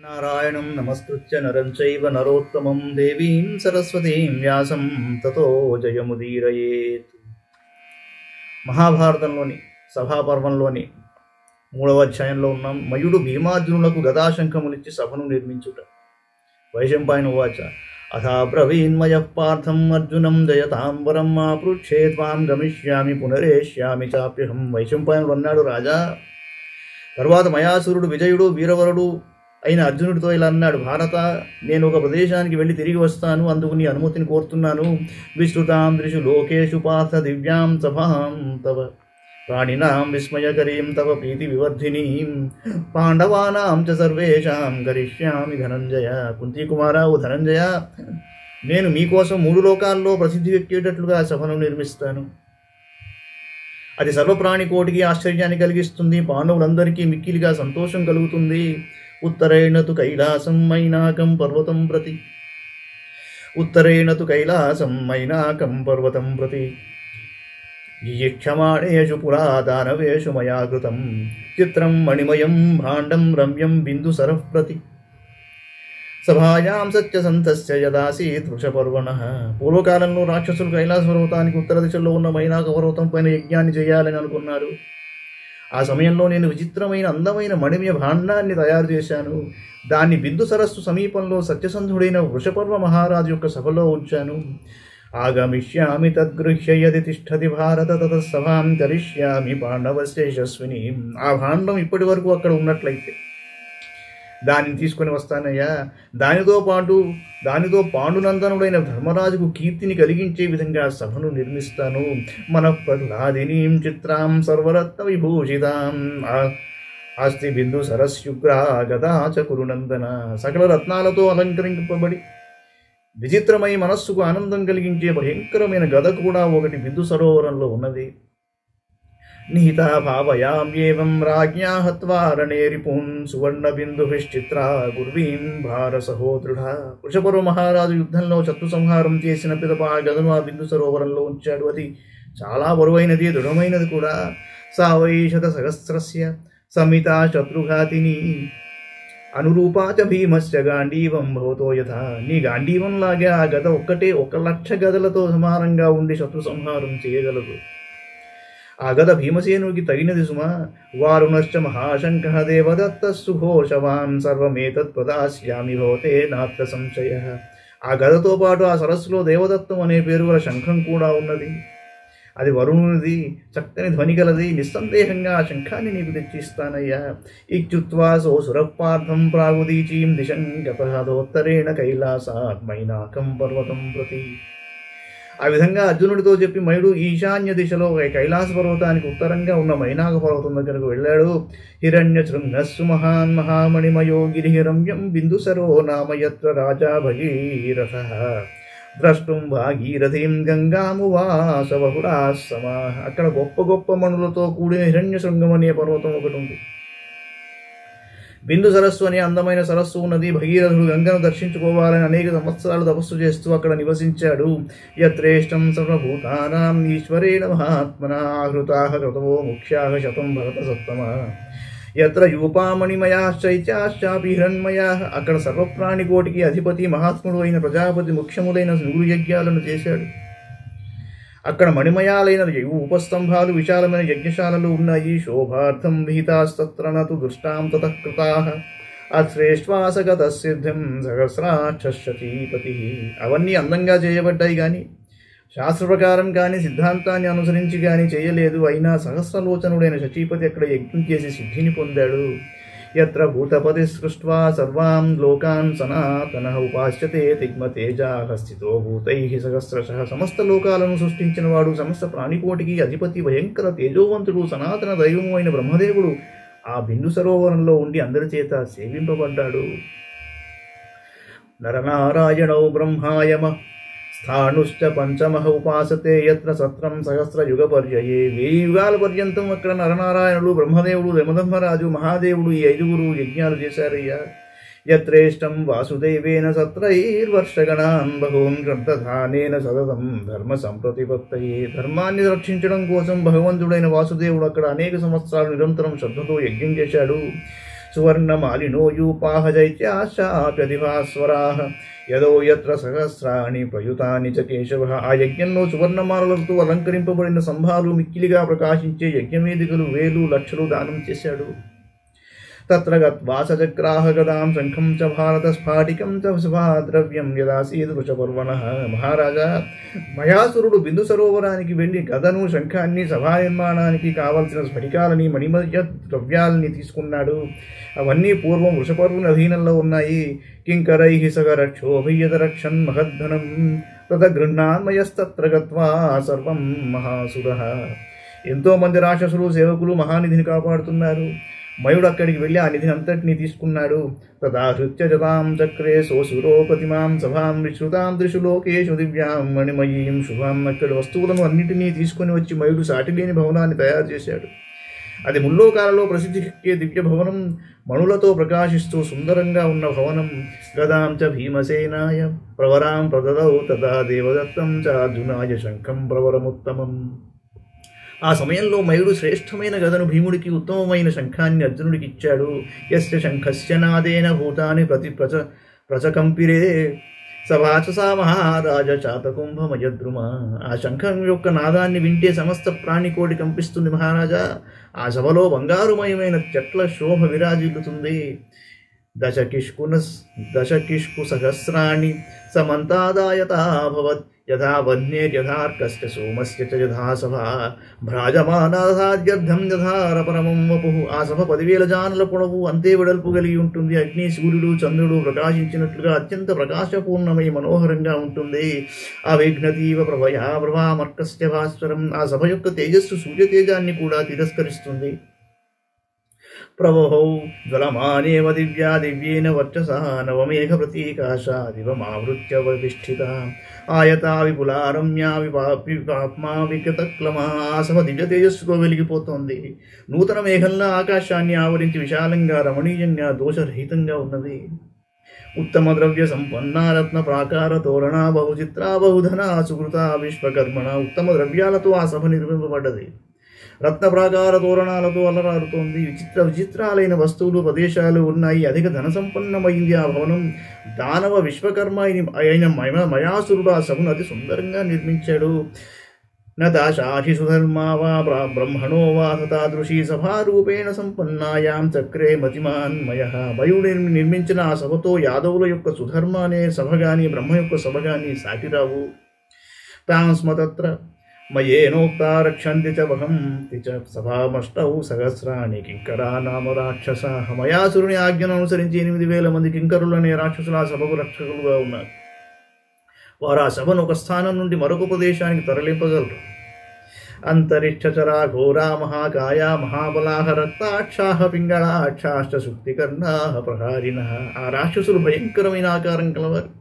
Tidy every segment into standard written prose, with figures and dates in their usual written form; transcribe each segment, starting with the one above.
నారాయణం నమస్కృత్య నరం చైవ నరోత్తమం దేవీం సరస్వతీం వ్యాసం తతో జయముదీరయేత్. మహాభారతంలోని సభాపర్వంలోని 3వ అధ్యాయంలో ఉన్నాం. మయుడు భీమార్జునులకు గదాశంఖమునిచ్చి సభను నిర్మించుట. వైశంపాయన ఉవాచ అథా బ్రవీన్మయః పార్థం అర్జునం జయతాంబరం మా పృచ్ఛే త్వాం గమిష్యామి పునరేష్యామి చాప్యహం. వైశంపాయనుడు అన్నాడు, రాజా, తరువాత మయాసురుడు విజయుడు వీరవరుడు అయిన అర్జునుడితో ఇలా అన్నాడు, భారత, నేను ఒక ప్రదేశానికి వెళ్ళి తిరిగి వస్తాను, అందుకు నీ అనుమతిని కోరుతున్నాను. విశ్రుతాం దృశు లోకేషు పార్థ దివ్యాం సభాం తవ ప్రాణినాం విస్మయకరీం తవ ప్రీతి వివర్ధినీం పాండవానాం చ సర్వేషాం కరిష్యామి ధనంజయ. కుంతీకుమార, ఓ ధనంజయ, నేను మీకోసం 3 లోకాల్లో ప్రసిద్ధి ఎక్కేటట్లుగా సభను నిర్మిస్తాను. అది సర్వప్రాణి కోటికి ఆశ్చర్యాన్ని కలిగిస్తుంది. పాండవులందరికీ మిక్కిలిగా సంతోషం కలుగుతుంది. ఉత్తరేణ తు కైలాసం మైనాకం పర్వతం ప్రతి క్షమాణేషు పురా దానవేషు మయా కృతం చిత్రం మణిమయం భాండం రమ్యం బిందుసరః ప్రతి సభాయాం సత్యసంతస్య యదాసీత్ వృషపర్వణః. పూర్వకాలంలో రాక్షసులు కైలాస పర్వతానికి ఉత్తర దిశలో ఉన్న మైనాక పర్వతం పైన యజ్ఞాన్ని చేయాలని అనుకున్నారు. ఆ సమయంలో నేను విచిత్రమైన అందమైన మణిమయ భాండాన్ని తయారు చేశాను. దాన్ని బిందు సరస్సు సమీపంలో సత్యసంధుడైన వృషపర్వ మహారాజు యొక్క సభలో ఉంచాను. ఆగమిష్యామి తద్గృహ్య యది తిష్టతి భారత తతః సభాం కరిష్యామి పాండవస్య యశస్విని. ఆ భాండం ఇప్పటి వరకు అక్కడ ఉన్నట్లయితే దానిని తీసుకొని వస్తానయ్యా. దానితో పాండునందనుడైన ధర్మరాజుకు కీర్తిని కలిగించే విధంగా సభను నిర్మిస్తాను. మన ప్రహ్లాదినీం చిత్రాం సర్వరత్న విభూషితాం అస్తి బిందు సరస్యుగ్రా గదా చ కురునందన. సకల రత్నాలతో అలంకరింపబడి విచిత్రమై మనస్సుకు ఆనందం కలిగించే భయంకరమైన గద కూడా ఒకటి బిందు సరోవరంలో ఉన్నది. నిహితా భావయామ్యేవం రాజ్ఞా హత్వా రణే రిపున్ సువర్ణ బిందుభిశ్చిత్రా గుర్వీం భారసహోదృఢ. వృషపర్వ మహారాజు యుద్ధంలో శత్రు సంహారం చేసిన పిదప ఆ గదను ఆ బిందు సరోవరంలో ఉంచాడు. అది చాలా బరువైనది, దృఢమైనది కూడా. సా వై శతసహస్రస్య సమితా శత్రుఘాతిని అనురూపా చ భీమస్య గాంధీవం భవతో యథా. నీ గాంధీవంలాగే ఆ గద ఒక్కటే 1,00,000 గదలతో సమానంగా ఉండి శత్రు సంహారం చేయగలదు. ఆ గద భీమసేనుడికి తగినది సుమా. వారుణశ్చ మహాశంకః దేవదత్త సుఘోషవాన్ సర్వమేతత్ ప్రదాస్యామి భవతే నాత్ర సంశయః. ఆ గదతో పాటు ఆ సరస్సులో దేవదత్తం అనే పేరు గల శంఖం కూడా ఉన్నది. అది వరుణునిది, చక్కని ధ్వని గలది. నిస్సందేహంగా ఆ శంఖాన్ని నీకు తెచ్చిస్తానయ్యా. ఇత్యుక్త్వా సోసురః పార్థం ప్రాగుదీచీం దిశం గతః కైలాసాత్ మైనాకం పర్వతం ప్రతి. ఆ విధంగా అర్జునుడితో చెప్పి మయుడు ఈశాన్య దిశలో కైలాస పర్వతానికి ఉత్తరంగా ఉన్న మైనాక పర్వతం దగ్గరకు వెళ్ళాడు. హిరణ్య శృంగస్సు మహాన్ మహామణిమయో గిరిహిరమ్యం బిందుసరో నామ యత్ర రాజా భగీరథః ద్రష్టుం భాగీరథీం గంగామువాస బహుళాః సమాః. అక్కడ గొప్ప గొప్ప మణులతో కూడిన హిరణ్య శృంగం అనే పర్వతం ఒకటి ఉంది. బిందు సరస్సు అనే అందమైన సరస్సు ఉన్నది. భగీరథుడు గంగను దర్శించుకోవాలని అనేక సంవత్సరాలు తపస్సు చేస్తూ అక్కడ నివసించాడు. యత్రేష్టం సర్వభూతానాం ఈశ్వరేణ మహాత్మనా ఆహృతాః క్రతవో ముఖ్యాః శతం భరత సత్తమ. యత్ర యూపామణిమయాశ్చైత్యాశ్చాపి హిరణ్మయాః. అక్కడ సర్వప్రాణి కోటికి అధిపతి మహాత్ముడు అయిన ప్రజాపతి ముఖ్యములైన 100 యజ్ఞాలను చేశాడు. అక్కడ మణిమయాలైన ఉపస్తంభాలు, విశాలమైన యజ్ఞశాలలు ఉన్నాయి. శోభార్థం విహితాస్తత్ర నతు దృష్టాం తతః కృతాః అశ్రేష్ట్వాసగత సిద్ధిం సహస్రాక్షశతీపతి. అవన్నీ అందంగా చేయబడ్డాయి కానీ శాస్త్ర ప్రకారం కానీ సిద్ధాంతాన్ని అనుసరించి కానీ చేయలేదు. అయినా సహస్రలోచనుడైన శచీపతి అక్కడ యజ్ఞం చేసి సిద్ధిని పొందాడు. యత్ర భూతపతి సృష్ట్వా సర్వాన్ లోకాన్ సనాతనః ఉపాస్యతే తిగ్మతేజాః స్థితో భూతైః సహస్రశః. సమస్త లోకాలను సృష్టించిన వాడు, సమస్త ప్రాణికోటికి అధిపతి, భయంకర తేజోవంతుడు, సనాతన దైవము అయిన బ్రహ్మదేవుడు ఆ బిందు సరోవరంలో ఉండి అందరి చేత సేవింపబడ్డాడు. నరనారాయణౌ బ్రహ్మాయమ స్థాణుశ్చ పంచమః ఉపాసతే యత్ర సత్రం సహస్రయుగ పర్యయే. 1000 యుగాల పర్యంతం అక్కడ నరనారాయణుడు, బ్రహ్మదేవుడు, యమధర్మరాజు, మహాదేవుడు ఈ 5గురు యజ్ఞాలు చేశారయ్యా. యత్రేష్టం వాసుదేవేన సత్రైర్వర్షగణాన్ బహూన్ గ్రంథధానేన సతతం ధర్మ సంప్రతిపత్తయే. ధర్మాన్ని రక్షించడం కోసం భగవంతుడైన వాసుదేవుడు అక్కడ అనేక సంవత్సరాలు నిరంతరం శ్రద్ధతో యజ్ఞం చేశాడు. సువర్ణమాలినో యూపాః చైత్యాశ్చాప్యధిభాస్వరాః యదో యత్ర సహస్రాణి ప్రయుతాని చ కేశవః. ఆ యజ్ఞంలో సువర్ణమాలలతో అలంకరింపబడిన సంభాలు మిక్కిలిగా ప్రకాశించే యజ్ఞవేదికలు వేలు లక్షలు దానం చేశాడు. తత్ర గత్వా సచక్రాహ గదాం శంఖం చ భారత స్ఫాటికం చ శుభాద్రవ్యం యదాసీద్ వృషపర్వణః. మహారాజా, మయాసురుడు బిందు సరోవరానికి వెళ్ళి గదను శంఖాన్ని సభా నిర్మాణానికి కావలసిన స్ఫటికాలని మణిమయ ద్రవ్యాలని తీసుకున్నాడు. అవన్నీ పూర్వం వృషపర్వుని అధీనంలో ఉన్నాయి. కింకరై సగ రక్షోభియత రక్షన్ మహద్ధనం తత గృహ్ణాన్మయస్తత్ర గత్వా సర్వం మహాసురః. ఎంతోమంది రాక్షసులు సేవకులు మహానిధిని కాపాడుతున్నారు. మయుడు అక్కడికి వెళ్ళి ఆ నిధిని అంతటినీ తీసుకున్నాడు. తదాహృత్య జతాం చక్రే సోసురో ప్రతిమాం సభాం విశ్రుతాం త్రిషు లోకేషు దివ్యాం మణిమయీం శుభాం. అక్కడి వస్తువులను అన్నింటినీ తీసుకొని వచ్చి మయుడు సాటిలేని భవనాన్ని తయారు చేశాడు. అది ముల్లోకాలలో ప్రసిద్ధికెక్కే దివ్య భవనం. మణులతో ప్రకాశిస్తూ సుందరంగా ఉన్న భవనం. గదాం చ భీమసేనాయ ప్రవరాం ప్రదదౌ తదా దేవదత్తం చ అర్జునాయ శంఖం ప్రవరముత్తమం. ఆ సమయంలో మయుడు శ్రేష్టమైన గదను భీముడికి, ఉత్తమమైన శంఖాన్ని అర్జునుడికి ఇచ్చాడు. యస్య శంఖస్య నాదేన భూతాని ప్రచకంపిరే సవాచసా మహారాజ చాతకుంభమయద్రుమ. ఆ శంఖం యొక్క నాదాన్ని వింటే సమస్త ప్రాణికోటి కంపిస్తుంది మహారాజా. ఆ సభలో బంగారుమయమైన చెట్ల శోభ విరాజిల్లుతుంది. దశకిష్కు సహస్రాణి సమంతాదాయతాభవత్ యథా వన్యేర్యథార్కస్య సోమస్య చ యథా సభా భ్రాజమానాసాద్యర్థం యథారపరమం వపుః. ఆ సభ 10,000 జానుల పొడవు, అంతే వెడల్పు కలిగి ఉంటుంది. అగ్ని, సూర్యుడు, చంద్రుడు ప్రకాశించినట్లుగా అత్యంత ప్రకాశపూర్ణమై మనోహరంగా ఉంటుంది. అవిఘ్నతీవ ప్రభయా ప్రభామర్కస్య భాస్వరం. ఆ సభ యొక్క తేజస్సు సూర్యతేజాన్ని కూడా తిరస్కరిస్తుంది. ప్రవహౌ జ్వలమానేవ దివ్యా దివ్యేన వర్చసా నవమేఘ ప్రతీకాశాదివమావృత్య విష్ఠిత ఆయతా విపులా రమ్యా విపాప్మా వికతక్లమా. ఆ సభ దివ్య తేజస్సుతో వెలిగిపోతోంది. నూతన మేఘంలా ఆకాశాన్ని ఆవరించి విశాలంగా రమణీయంగా దోషరహితంగా ఉన్నది. ఉత్తమ ద్రవ్య సంపన్న రత్న ప్రాకార తోరణ బహుచిత్ర బహుధన సుకృత విశ్వకర్మణ. ఉత్తమ ద్రవ్యాలతో ఆ సభ నిర్మింపబడ్డది. రత్న ప్రాకార తోరణాలతో అలరారుతోంది. విచిత్రాలైన వస్తువులు, ప్రదేశాలు ఉన్నాయి. అధిక ధన సంపన్నమైంది ఆ భవనం. దానవ విశ్వకర్మ అయిన మయాసురుడు ఆ సభను అతి సుందరంగా నిర్మించాడు. నదాశాహి సుధర్మా వా బ్రహ్మణో వా తాదృశీ సభారూపేణ సంపన్నాయాం చక్రే మతిమాన్మయ. మయుడు నిర్మించిన ఆ సభతో యాదవుల యొక్క సుధర్మ అనే సభ గాని, బ్రహ్మ యొక్క సభ గాని సాటిరావు. తాం స్మతత్ర మయేనోక్తా రక్షంతి చ వహంతి చ సభామష్టౌ సహస్రాణి కింకరా నామ రాక్షసాః. మయాసురుని ఆజ్ఞను అనుసరించి 8,000 మంది కింకరులనే రాక్షసులు ఆ సభకు రక్షకులుగా ఉన్నారు. వారు ఆ సభను ఒక స్థానం నుండి మరొక ప్రదేశానికి తరలింపగలరు. అంతరిక్షచరా ఘోరా మహాకాయ మహాబలాహ రక్తాక్షాః పింగళాక్షాశ్చ సుక్తికర్ణాః ప్రహారిణః. ఆ రాక్షసులు భయంకరమైన ఆకారం కలవారు.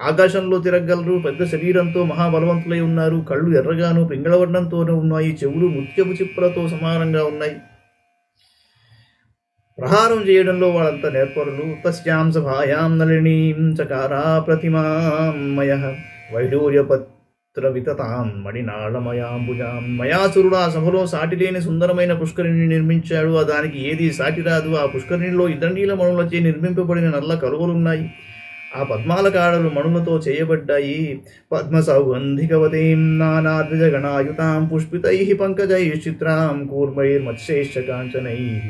ఆకాశంలో తిరగలరు. పెద్ద శరీరంతో మహాబలవంతులై ఉన్నారు. కళ్ళు ఎర్రగాను పింగళవర్ణంతోనూ ఉన్నాయి. చెవులు ముత్యపు చిప్పలతో సమానంగా ఉన్నాయి. ప్రహారం చేయడంలో వాళ్ళంతా నేర్పరులు. తస్యాం సభాయాం నళినీం చకారా ప్రతిమామయ వైడూర్యపత్ర వితతాం మణినాళమయాంబుజాం. మయాసురుడు ఆ సభలో సాటిలేని సుందరమైన పుష్కరిణిని నిర్మించాడు. దానికి ఏది సాటిరాదు. ఆ పుష్కరిణిలో ఇంద్రనీల మణులచే నిర్మింపబడిన నల్ల కలువలున్నాయి. ఆ పద్మాల కాడలు మణులతో చేయబడ్డాయి. పద్మ సౌగంధికవతీం నానాద్విజగణాయుతాం పుష్పితైః పంకజైః చిత్రాం కూర్మైర్మత్స్యైశ్చ కాంచనైః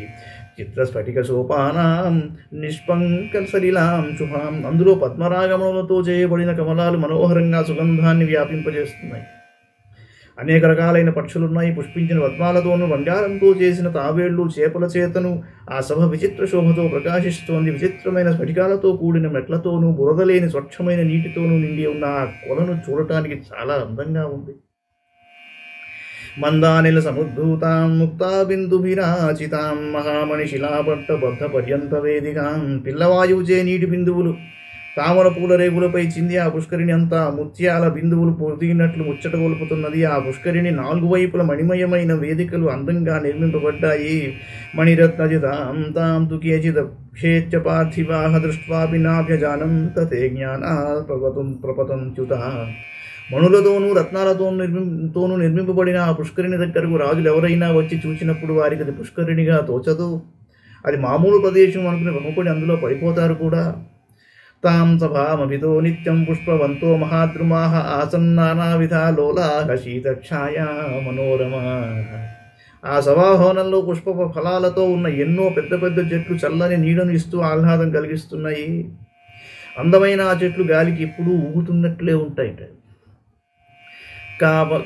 చిత్రస్ఫటిక సోపానాం నిష్పంకసలిలాం శుభాం. అందులో పద్మరాగములతో చేయబడిన కమలాలు మనోహరంగా సుగంధాన్ని వ్యాపింపజేస్తున్నాయి. అనేక రకాలైన పక్షులున్నాయి. పుష్పించిన పద్మాలతోనూ బంగారంతో చేసిన తాబేళ్లు, చేపల చేతను ఆ సభ విచిత్ర శోభతో ప్రకాశిస్తోంది. విచిత్రమైన స్ఫటికాలతో కూడిన మెట్లతోనూ బురదలేని స్వచ్ఛమైన నీటితోనూ నిండి ఉన్న ఆ కొలను చూడటానికి చాలా అందంగా ఉంది. మందానిల సముద్ధూతాం ముక్తాబిందుభిరాచితాం మహామణి శిలాపట్ట బద్ధ పర్యంత వేదికాం. పిల్లవాయువుచే నీటి బిందువులు తామర పూల రేగులపై చింది ఆ పుష్కరిణి అంతా ముత్యాల బిందువులు పొదిగినట్లు ముచ్చట గొలుపుతున్నది. ఆ పుష్కరిణి 4 వైపుల మణిమయమైన వేదికలు అందంగా నిర్మింపబడ్డాయి. మణిరత్నజితాం తాం తు కేచిదభ్యేత్య పార్థివాః దృష్ట్వాపి నాభ్యజానంత తే జ్ఞానాత్ ప్రపతంత్యుత. మణులతోనూ రత్నాలతోనూ నిర్మింపబడిన ఆ పుష్కరిణి దగ్గరకు రాజులు ఎవరైనా వచ్చి చూసినప్పుడు వారికి అది పుష్కరిణిగా తోచదు. అది మామూలు ప్రదేశం అనుకుని భ్రమపడి అందులో పడిపోతారు కూడా. తాం సభామభితో నిత్యం పుష్పవంతో మహాద్రుమాః ఆసన్ నానావిధా లోలాః శీతఛాయా మనోరమా. ఆ సభాభవనంలో పుష్ప ఫలాలతో ఉన్న ఎన్నో పెద్ద పెద్ద చెట్లు చల్లని నీడను ఇస్తూ ఆహ్లాదం కలిగిస్తున్నాయి. అందమైన ఆ చెట్లు గాలికి ఎప్పుడూ ఊగుతున్నట్లే ఉంటాయి.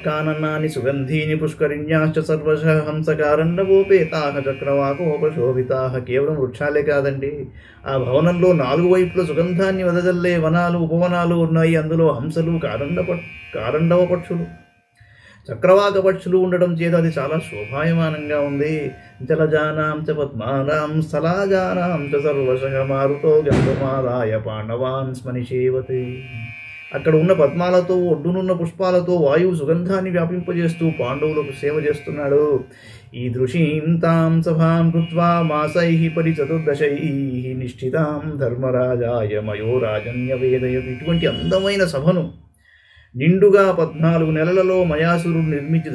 కాననాని సుగంధీని పుష్కరిణ్యాశ్చ సర్వశః హంసకారండవోపేతాః చక్రవాకోపశోభితాః. కేవలం వృక్షాలే కాదండి, ఆ భవనంలో 4 వైపుల సుగంధాన్ని వదజల్లే వనాలు ఉపవనాలు ఉన్నాయి. అందులో హంసలు, కారండవ పక్షులు, చక్రవాక పక్షులు ఉండడం చేత అది చాలా శోభాయమానంగా ఉంది. జలజానాం చ పద్మానాం స్థలాజానాం చ సర్వశః మారుతో గంధమాదాయ పాండవాన్ స్మనిషేవతే. అక్కడ ఉన్న పద్మాలతో ఒడ్డునున్న పుష్పాలతో వాయువు సుగంధాన్ని వ్యాపింపజేస్తూ పాండవులకు సేవ చేస్తున్నాడు. ఈ దృశీం తాం సభాం కృత్వా మాసైః పరిచతుర్దశైః నిష్ఠితాం ధర్మరాజాయ మయోరాజన్యవేదయత్. ఇటువంటి అందమైన సభను నిండుగా 14 నెలలలో మయాసురుడు నిర్మించి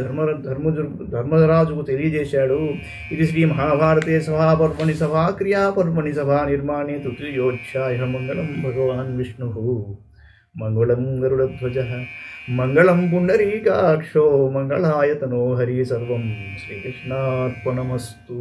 ధర్మరాజుకు తెలియజేశాడు. ఇది శ్రీ మహాభారతే సభాపర్వణి సభాక్రియాపర్వణి సభా నిర్మాణే తృతీయోధ్యాయ. మంగళం భగవాన్ విష్ణు, మంగళం గరుడధ్వజ, మంగళం పుండరీకాక్షో, మంగళాయ తనో హరి. సర్వం శ్రీకృష్ణార్పణమస్తు.